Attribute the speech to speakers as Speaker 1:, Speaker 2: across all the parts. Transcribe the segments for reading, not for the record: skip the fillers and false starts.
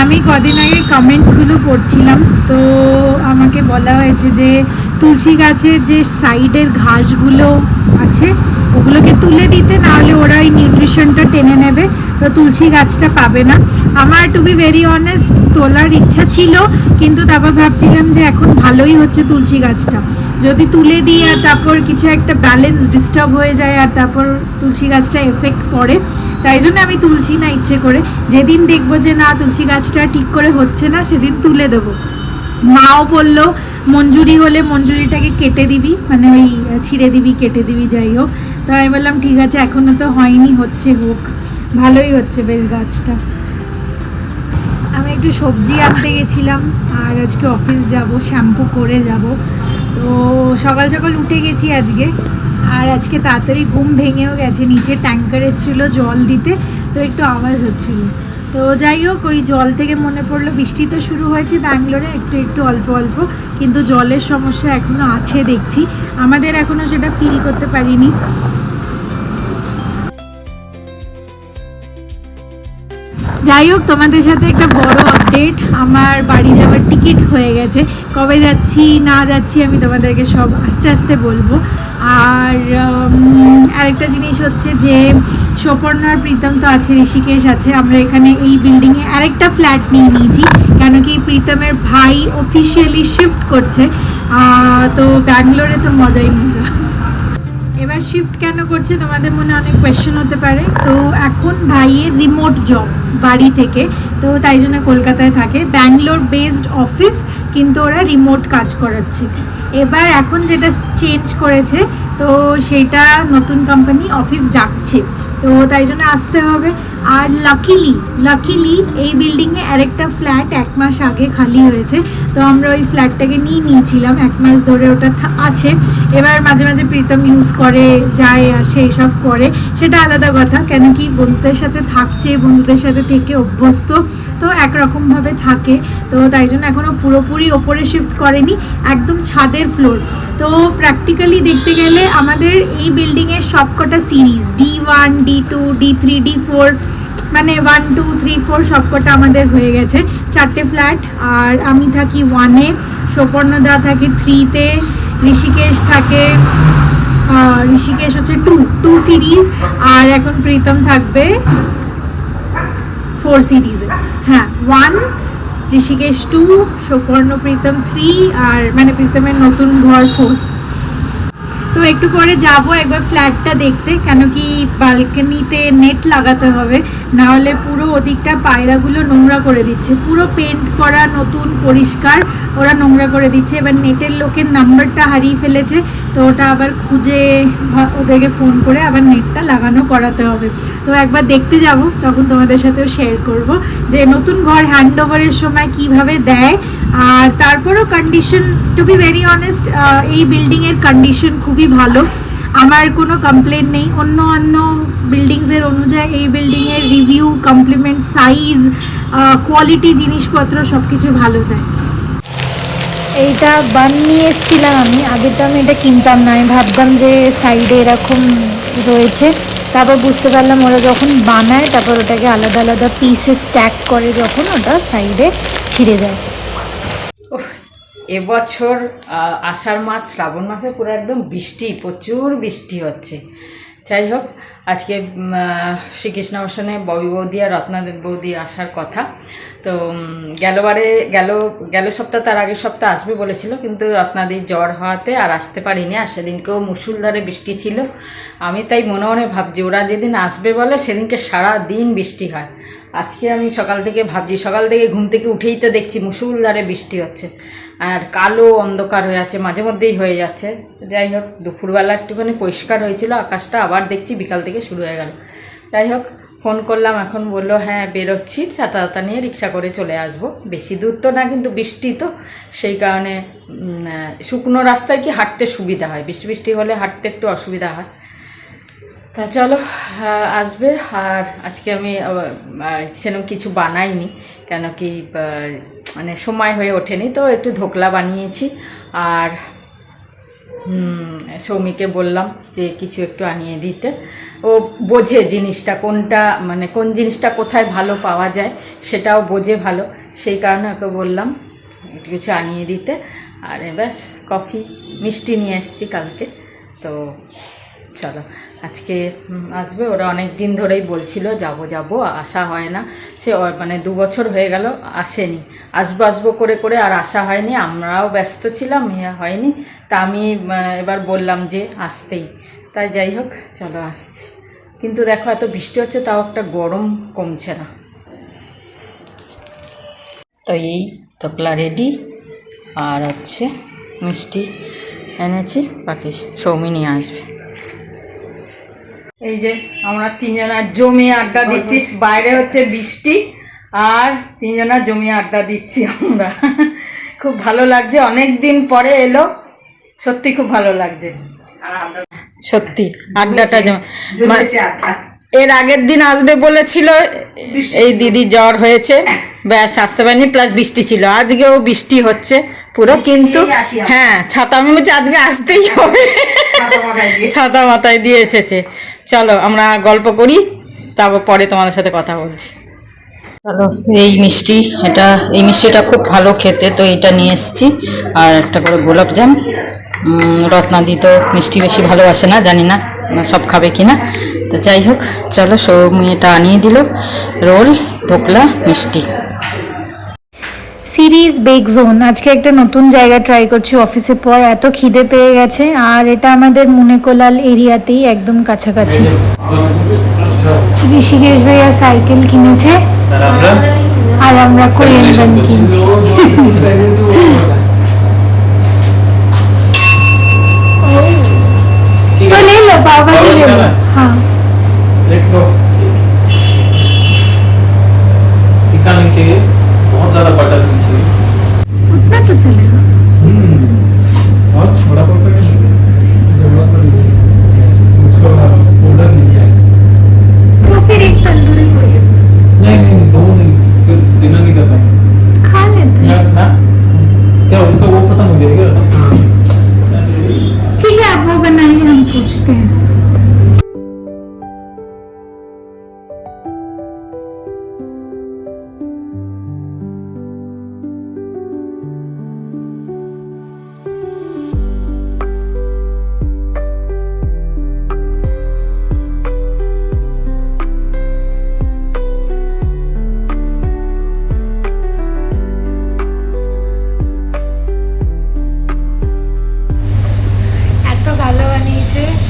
Speaker 1: আমি কদিন আগে কমেন্টসগুলো পড়ছিলাম, তো আমাকে বলা হয়েছে যে তুলসী গাছের যে সাইডের ঘাসগুলো আছে ওগুলোকে তুলে দিতে, নাহলে ওরা ওই নিউট্রিশনটা টেনে নেবে, তো তুলসী গাছটা পাবে না। আমার টু বি ভেরি অনেস্ট তোলার ইচ্ছা ছিল, কিন্তু তারপর ভাবছিলাম যে এখন ভালোই হচ্ছে তুলসী গাছটা, যদি তুলে দিই আর তারপর কিছু একটা ব্যালেন্স ডিস্টার্ব হয়ে যায় আর তারপর তুলসী গাছটা এফেক্ট পড়ে, তাই জন্য আমি তুলছি না ইচ্ছে করে। যেদিন দেখবো যে না তুলসী গাছটা ঠিক করে হচ্ছে না সেদিন তুলে দেবো। মাও বললো মঞ্জুরি হলে মঞ্জুরিটাকে কেটে দিবি, মানে ওই ছিঁড়ে দিবি কেটে দিবি যাই হোক। তো আমি বললাম ঠিক আছে, এখনও তো হয়নি, হচ্ছে হোক, ভালোই হচ্ছে বেশ গাছটা। আমি একটু সবজি আনতে গেছিলাম আর আজকে অফিস যাব, শ্যাম্পু করে যাব, তো সকাল সকাল উঠে গেছি আজকে। আর আজকে তাড়াতাড়ি ঘুম ভেঙেও গেছে, নিচে ট্যাঙ্কার এসেছিল জল দিতে, তো একটু আওয়াজ হচ্ছিল। তো যাই হোক, ওই জল থেকে মনে পড়লো বৃষ্টি তো শুরু হয়েছে ব্যাঙ্গালোরে একটু একটু অল্প অল্প, কিন্তু জলের সমস্যা এখনও আছে দেখছি, আমাদের এখনও সেটা ফিল করতে পারিনি। যাই হোক, তোমাদের সাথে একটা বড় আপডেট, আমার বাড়ি যাওয়ার টিকিট হয়ে গেছে। কবে যাচ্ছি না যাচ্ছি আমি তোমাদেরকে সব আস্তে আস্তে বলবো। আর আরেকটা জিনিস হচ্ছে যে সুপর্ণ আর প্রীতম তো আছে, ঋষিকেশ আছে, আমরা এখানে এই বিল্ডিংয়ে আরেকটা ফ্ল্যাট নিয়ে নিয়েছি, কেন কি প্রীতমের ভাই অফিসিয়ালি শিফট করছে। তো ব্যাঙ্গালোরে তো মজাই মজা। এবার শিফট কেন করছে তোমাদের মনে অনেক কোয়েশ্চেন হতে পারে। তো এখন ভাইয়ের রিমোট জব বাড়ি থেকে, তো তাই জন্য কলকাতায় থাকে, ব্যাঙ্গালোর বেসড অফিস, কিন্তু ওরা রিমোট কাজ করাচ্ছে। এবার এখন যেটা চেঞ্জ করেছে, তো সেটা নতুন কোম্পানি অফিস ডাকছে, তো তাই জন্য আসতে হবে। আর লাকিলি এই বিল্ডিংয়ে আরেকটা ফ্ল্যাট 1 মাস আগে খালি হয়েছে, তো আমরা ওই ফ্ল্যাটটাকে নিয়ে নিয়েছিলাম, 1 মাস ধরে ওটা আছে। এবার মাঝে মাঝে প্রীতম ইউজ করে, যায় আসে এইসব করে, সেটা আলাদা কথা, কেন কি বন্ধুদের সাথে থাকছে, বন্ধুদের সাথে থেকে অভ্যস্ত, তো একরকমভাবে থাকে, তো তাই জন্য এখনও পুরোপুরি ওপরে শিফট করেনি, একদম ছাদের ফ্লোর। তো প্র্যাকটিক্যালি দেখতে গেলে আমাদের এই বিল্ডিংয়ের সবকটা series D1 D2 D3 D4, মানে 1 2 3 4 সবকটা আমাদের হয়ে গেছে, 4টে ফ্ল্যাট। আর আমি থাকি 1-এ, সুপর্ণদা থাকে 3-তে, ঋষিকেশ থাকে, ঋষিকেশ হচ্ছে 2 সিরিজ, আর এখন প্রীতম থাকবে 4 সিরিজে। হ্যাঁ, 1 ঋষিকেশ 2, সুপর্ণ প্রীতম 3, আর মানে প্রীতমের নতুন ঘর 4। তো একটু পরে যাব একবার ফ্ল্যাটটা দেখতে, কেন কি বালকনিতে নেট লাগাতে হবে, না হলে পুরো ওদিকটা পায়রাগুলো নোংরা করে দিচ্ছে, পুরো পেন্ট করা নতুন পরিষ্কার, ওরা নোংরা করে দিচ্ছে। এবার নেটের লোকের নাম্বারটা হারিয়ে ফেলেছে, তো ওটা আবার খুঁজে ওদেরকে ফোন করে আবার নেটটা লাগানো করাতে হবে। তো একবার দেখতে যাব, তখন তোমাদের সাথেও শেয়ার করব যে নতুন ঘর হ্যান্ড ওভারের সময় কিভাবে দেয়। আর তারপরও condition, to be very honest, এই বিল্ডিংয়ের কন্ডিশন খুবই ভালো, আমার কোনো কমপ্লেন নেই। অন্য বিল্ডিংসের অনুযায়ী এই বিল্ডিংয়ের রিভিউ, কমপ্লিমেন্ট, সাইজ, কোয়ালিটি, জিনিসপত্র সব কিছু ভালো দেয়। এইটা বান নিয়ে এসেছিলাম আমি, আগে তো আমি এটা কিনতাম না, আমি ভাবতাম যে সাইডে এরকম রয়েছে, তারপর বুঝতে পারলাম ওরা যখন বানায় তারপর ওটাকে আলাদা আলাদা পিসে স্ট্যাক করে, যখন ওটা সাইডে ছিঁড়ে যায়।
Speaker 2: এবছর আষাঢ় মাস শ্রাবণ মাসে পুরো একদম বৃষ্টি, প্রচুর বৃষ্টি হচ্ছে। যাই হোক, আজকে শ্রীকৃষ্ণ বর্ষণে ববি বৌদি আর রত্নাদেব বৌদি আসার কথা, তো গেল সপ্তাহ, তার আগের সপ্তাহ আসবে বলেছিল, কিন্তু রত্নাদির জ্বর হওয়াতে আর আসতে পারিনি। আর সেদিনকেও মুষলধারে বৃষ্টি ছিল, আমি তাই মনে মনে ভাবছি ওরা যেদিন আসবে বলে সেদিনকে সারা দিন বৃষ্টি হয়। আজকে আমি সকাল থেকে ভাবছি, সকাল থেকে ঘুম থেকে উঠেই তো দেখছি মুষলধারে বৃষ্টি হচ্ছে, আর কালো অন্ধকার হয়ে আছে, মাঝে মধ্যেই হয়ে যাচ্ছে। যাই হোক, দুপুরবেলা একটুখানি পরিষ্কার হয়েছিল আকাশটা, আবার দেখছি বিকাল থেকে শুরু হয়ে গেল। যাই হোক, ফোন করলাম, এখন বললো হ্যাঁ বেরোচ্ছি, ছাতা নিয়ে রিক্সা করে চলে আসবো, বেশি দূর তো না, কিন্তু বৃষ্টি তো সেই কারণে শুকনো রাস্তায় কি হাঁটতে সুবিধা হয়, বৃষ্টি হলে হাঁটতে একটু অসুবিধা হয়। তা চলো, আসবে। আর আজকে আমি সেরকম কিছু বানাইনি, কেন কি মানে সময় হয়ে ওঠেনি, তো একটু ধোকলা বানিয়েছি। আর সৌমিকে বললাম যে কিছু একটু আনিয়ে দিতে। ও বোঝে জিনিসটা কোনটা, মানে কোন জিনিসটা কোথায় ভালো পাওয়া যায় সেটাও বোঝে ভালো, সেই কারণে ওকে বললাম একটু কিছু আনিয়ে দিতে। আর ব্যাস কফি মিষ্টি নিয়ে এসেছি কালকে। তো চলো আজকে আসবে, ওরা অনেক দিন ধরেই বলছিল যাব যাব, আসা হয় না। সে মানে 2 বছর হয়ে গেল আসেনি, আসবো আসবো করে করে আর আসা হয়নি, আমরাও ব্যস্ত ছিলাম, হয়নি। তা আমি এবার বললাম যে আসতেই, তাই যাই হোক চলো আসছি। কিন্তু দেখো এত বৃষ্টি হচ্ছে তাও একটা গরম কমছে না। তো এই তোকলা রেডি, আর হচ্ছে মিষ্টি এনেছি, বাকি সৌমি নিয়ে আসবে। এই যে আমরা 3 জনা জমিয়ে আড্ডা দিচ্ছি, বাইরে হচ্ছে বৃষ্টি আর 3 জনা জমিয়ে আড্ডা দিচ্ছি আমরা। খুব ভালো লাগছে, অনেক দিন পরে এলো, সত্যি খুব ভালো লাগছে। সত্যি আড্ডাটা এর আগের দিন আসবে বলেছিল, এই দিদি জ্বর হয়েছে, ব্যাস আসতে পারেনি, প্লাস বৃষ্টি ছিল। আজকেও বৃষ্টি হচ্ছে পুরো, কিন্তু হ্যাঁ ছাতা, আমি বলছি আজকে আসতেই হবে, ছাতা মাথায় দিয়ে এসেছে। চলো আমরা গল্প করি, তারপর পরে তোমাদের সাথে কথা বলছি। চলো এই মিষ্টি, এই মিষ্টিটা খুব ভালো খেতে, তো এটা নিয়ে এসেছি। আর একটা করে গোলাপজাম। রত্নাদি তো মিষ্টি বেশি ভালোবাসে না, জানি না সব খাবে কিনা। তো যাই হোক চলো, সৌমি এটা আনিয়ে দিল, রোল, ধোকলা, মিষ্টি।
Speaker 1: সিরিজ বেক জোন, আজকে একটা নতুন জায়গা ট্রাই করছি অফিসের পর, এত খিদে পেয়ে গেছে। আর এটা আমাদের মুনেকোলাল এরিয়াতেই একদম কাছাকাছি। ঋষিকেশ ভাইয়া সাইকেল কিনেছে আর আমরা কোরিয়ান গান কিনছি। तो ले लो पाव भाजी ले लो। हाँ
Speaker 3: तीखा नहीं चाहिए, बहुत ज्यादा बटर नहीं चाहिए,
Speaker 1: उतना तो चलेगा।
Speaker 3: और छोटा पड़ता है जरूरत पड़ेगी उसको पाउडर नहीं है।
Speaker 1: तो फिर एक तंदूरी कोरियन
Speaker 3: नहीं नहीं दो नहीं, फिर डिनर नहीं कर पाएंगे।
Speaker 1: खा लेते हैं।
Speaker 3: ना क्या उसका वो खत्म हो जाएगा।
Speaker 1: ठीक है आप वो बनाइए, हम सोचते हैं।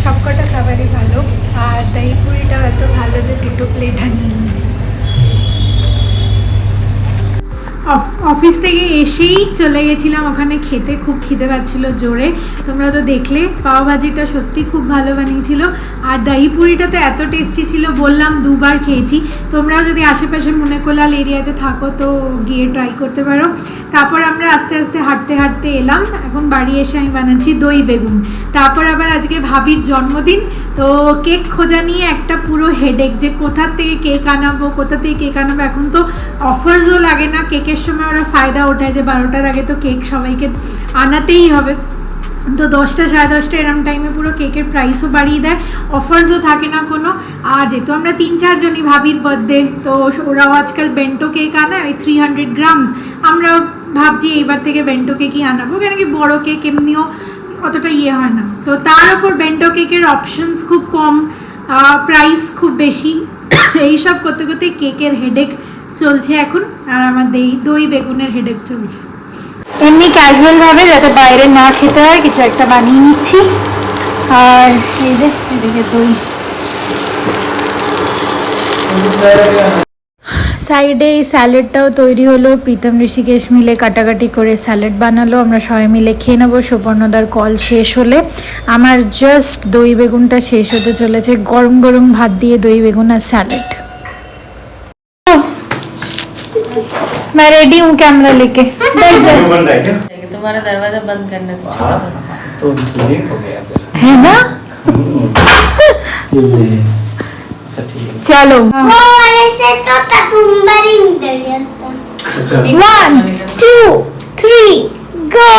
Speaker 1: সবকটা খাবারই ভালো, আর দই পুরিটাও এত ভালো যে 2 প্লেট আনিয়ে নিয়েছি। অফিস থেকে এসেই চলে গেছিলাম ওখানে খেতে, খুব খিদে পাচ্ছিল জোরে। তোমরা তো দেখলে পাও ভাজিটা সত্যি খুব ভালো বানিয়েছিল, আর দই পুরিটা তো এত টেস্টি ছিল, বললাম 2 বার খেয়েছি। তোমরাও যদি আশেপাশে মুনেকোলাল এরিয়াতে থাকো তো গিয়ে ট্রাই করতে পারো। তারপর আমরা আস্তে আস্তে হাঁটতে হাঁটতে এলাম, এখন বাড়ি এসে আমি বানাচ্ছি দই বেগুন। তারপর আবার আজকে ভাবির জন্মদিন, তো কেক খোঁজা নিয়ে একটা পুরো হেডেক, যে কোথা থেকে কেক আনাবো, এখন তো অফার্সও লাগে না কেকের সময়, ওরা ফায়দা ওঠায় যে 12টার আগে তো কেক সবাইকে আনাতেই হবে। তো 10টা সাড়ে 10টা এরম টাইমে পুরো কেকের প্রাইসও বাড়িয়ে দেয়, অফার্সও থাকে না কোনো। আর যেহেতু আমরা 3-4 জনই ভাবির বার্থডে, তো ওরাও আজকাল বেন্টো কেক আনায়, ওই 300 গ্রামস। আমরাও ভাবছি এইবার থেকে বেন্টো কেকই আনাবো, কেন কি বড়ো কেক এমনিও অতটা হয় না। তো তার উপর বেন্টো কেকের অপশনস খুব কম, প্রাইস খুব বেশি। এইসব করতে করতে কেকের হেডেক চলছে এখন, আর আমার দই বেগুনের হেডেক চলছে। এমনি ক্যাজুয়াল ভাবে যাতে বাইরে না খেতে হয় কিছু একটা বানিয়ে নিচ্ছি। আর এই যে এদিকে দই, সাইডে এই স্যালাডটাও তৈরি হলো। প্রীতম ঋষিকেশ মিলে কাটাকাটি করে স্যালাড বানালো, আমরা সবাই মিলে খেয়ে নেবো। সুপর্ণদার কল শেষ হলে আমার জাস্ট দই বেগুনটা শেষ হতে চলেছে। গরম গরম ভাত দিয়ে দই বেগুন আর স্যালাড। मैं रेडी हूँ कैमरा लेके।
Speaker 2: तुम्हारा दरवाजा बंद करने से
Speaker 3: तो क्लीनिंग हो गया
Speaker 1: है ना।
Speaker 3: अच्छा ठीक है,
Speaker 1: चलो
Speaker 4: वो वाले से तो कचुम्बर ही निकल गया उसका।
Speaker 3: अच्छा
Speaker 1: 1 2 3 गो।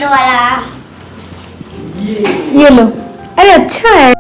Speaker 4: वाला
Speaker 1: ये लो, अरे अच्छा है।